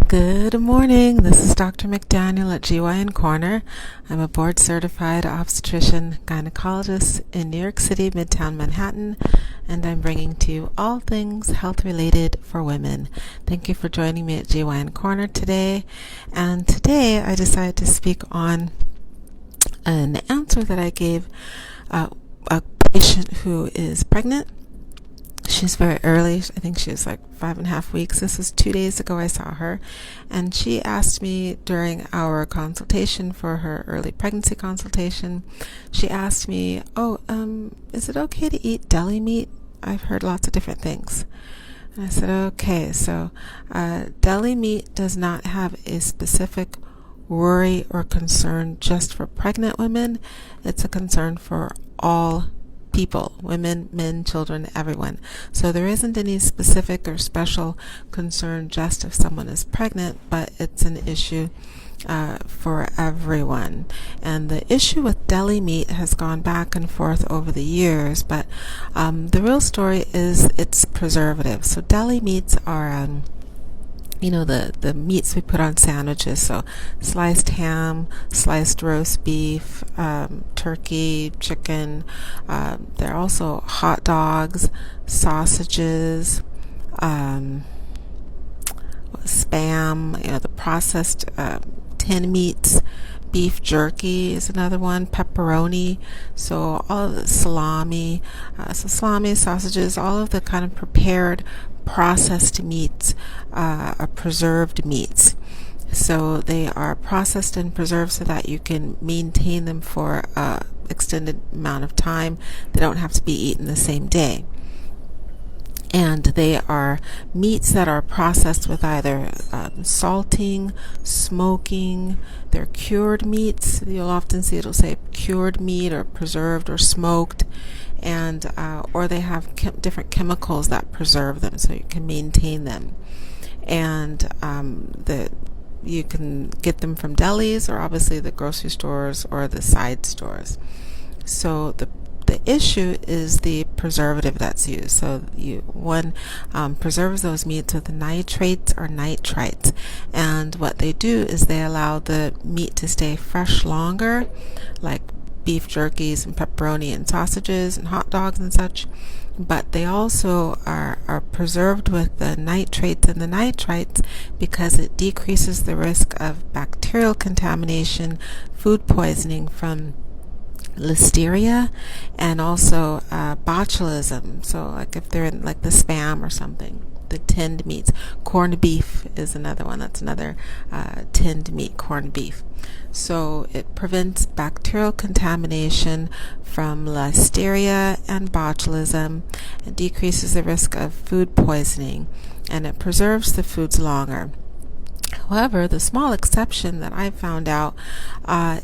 Good morning. This is Dr. McDaniel at GYN Corner. I'm a board-certified obstetrician gynecologist in New York City, Midtown Manhattan, and I'm bringing to you all things health-related for women. Thank you for joining me at GYN Corner today. And today I decided to speak on an answer that I gave a patient who is pregnant. She's very early. I think she's like 5.5 weeks. This was 2 days ago I saw her. And she asked me during our consultation for her early pregnancy consultation, she asked me, is it okay to eat deli meat? I've heard lots of different things. And I said, okay, so deli meat does not have a specific worry or concern just for pregnant women. It's a concern for all people, women, men, children, everyone. So there isn't any specific or special concern just if someone is pregnant, but it's an issue for everyone. And the issue with deli meat has gone back and forth over the years, but the real story is its preservatives. So deli meats are the meats we put on sandwiches, so sliced ham, sliced roast beef, turkey, chicken. There are also hot dogs, sausages, spam, the processed tin meats. Beef jerky is another one, pepperoni, so all of the salami, sausages, all of the kind of prepared processed meats are preserved meats. So they are processed and preserved so that you can maintain them for an extended amount of time. They don't have to be eaten the same day. And they are meats that are processed with either salting, smoking. They're cured meats. You'll often see it'll say cured meat or preserved or smoked, and or they have different chemicals that preserve them so you can maintain them. And you can get them from delis or obviously the grocery stores or the side stores. So the issue is the preservative that's used. So one preserves those meats with nitrates or nitrites, and what they do is they allow the meat to stay fresh longer, like beef jerkies and pepperoni and sausages and hot dogs and such. But they also are preserved with the nitrates and the nitrites because it decreases the risk of bacterial contamination, food poisoning from listeria, and also botulism. So like if they're in like the spam or something, the tinned meats. Corned beef is another one. That's another tinned meat, corned beef. So it prevents bacterial contamination from listeria and botulism. It decreases the risk of food poisoning, and it preserves the foods longer. However, the small exception that I found out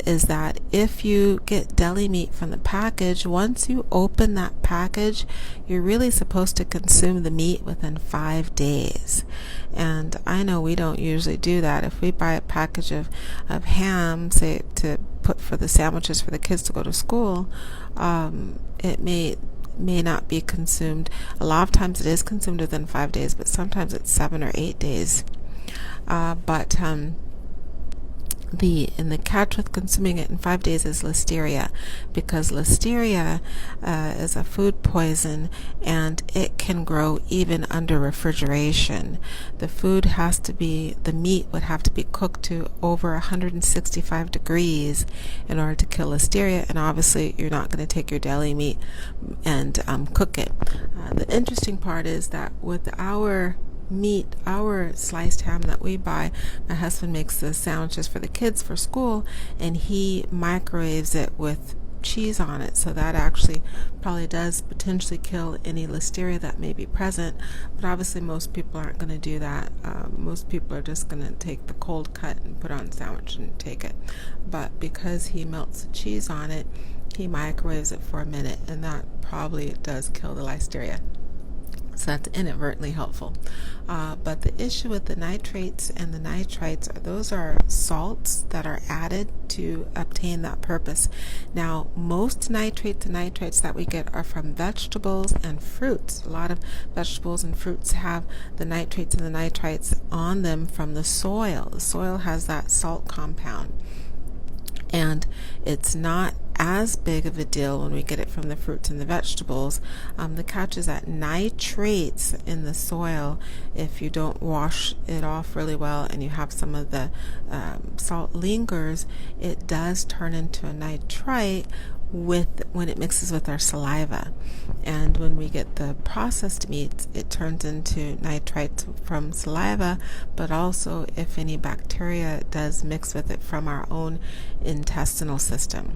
is that if you get deli meat from the package, once you open that package, you're really supposed to consume the meat within 5 days. And I know we don't usually do that. If we buy a package of ham, say to put for the sandwiches for the kids to go to school, it may not be consumed. A lot of times it is consumed within 5 days, but sometimes it's 7 or 8 days. The catch with consuming it in 5 days is listeria, because listeria is a food poison and it can grow even under refrigeration. The meat would have to be cooked to over 165 degrees in order to kill listeria, and obviously you're not going to take your deli meat and cook it. The interesting part is that with our sliced ham that we buy, my husband makes the sandwiches for the kids for school, and he microwaves it with cheese on it, so that actually probably does potentially kill any listeria that may be present. But obviously most people aren't going to do that. Most people are just going to take the cold cut and put on a sandwich and take it. But because he melts the cheese on it, he microwaves it for a minute, and that probably does kill the listeria. So that's inadvertently helpful. But the issue with the nitrates and the nitrites, those are salts that are added to obtain that purpose. Now, most nitrates and nitrites that we get are from vegetables and fruits. A lot of vegetables and fruits have the nitrates and the nitrites on them from the soil. The soil has that salt compound. And it's not as big of a deal when we get it from the fruits and the vegetables. The catch is that nitrates in the soil, if you don't wash it off really well and you have some of the salt lingers, it does turn into a nitrite when it mixes with our saliva. And when we get the processed meats, it turns into nitrites from saliva, but also if any bacteria does mix with it from our own intestinal system.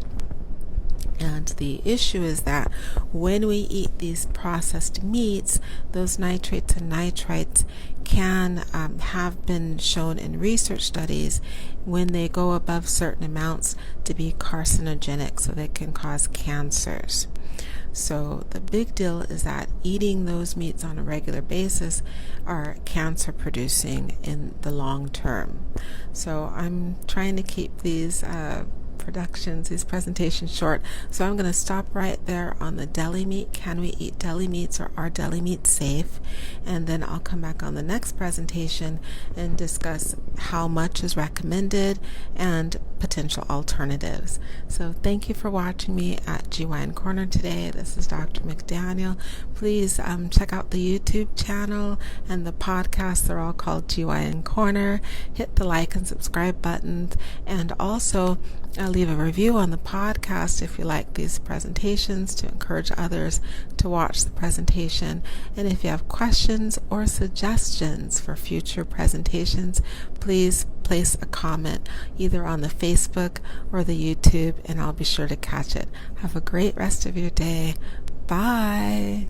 And the issue is that when we eat these processed meats, those nitrates and nitrites can have been shown in research studies when they go above certain amounts to be carcinogenic, so they can cause cancers. So the big deal is that eating those meats on a regular basis are cancer producing in the long term. So I'm trying to keep these presentations short. So I'm going to stop right there on the deli meat. Can we eat deli meats, or are deli meats safe? And then I'll come back on the next presentation and discuss how much is recommended and potential alternatives. So thank you for watching me at GYN Corner today. This is Dr. McDaniel. Please check out the YouTube channel and the podcast. They're all called GYN Corner. Hit the like and subscribe buttons, and also leave a review on the podcast if you like these presentations, to encourage others to watch the presentation. And if you have questions or suggestions for future presentations, please place a comment either on the Facebook or the YouTube, and I'll be sure to catch it. Have a great rest of your day. Bye.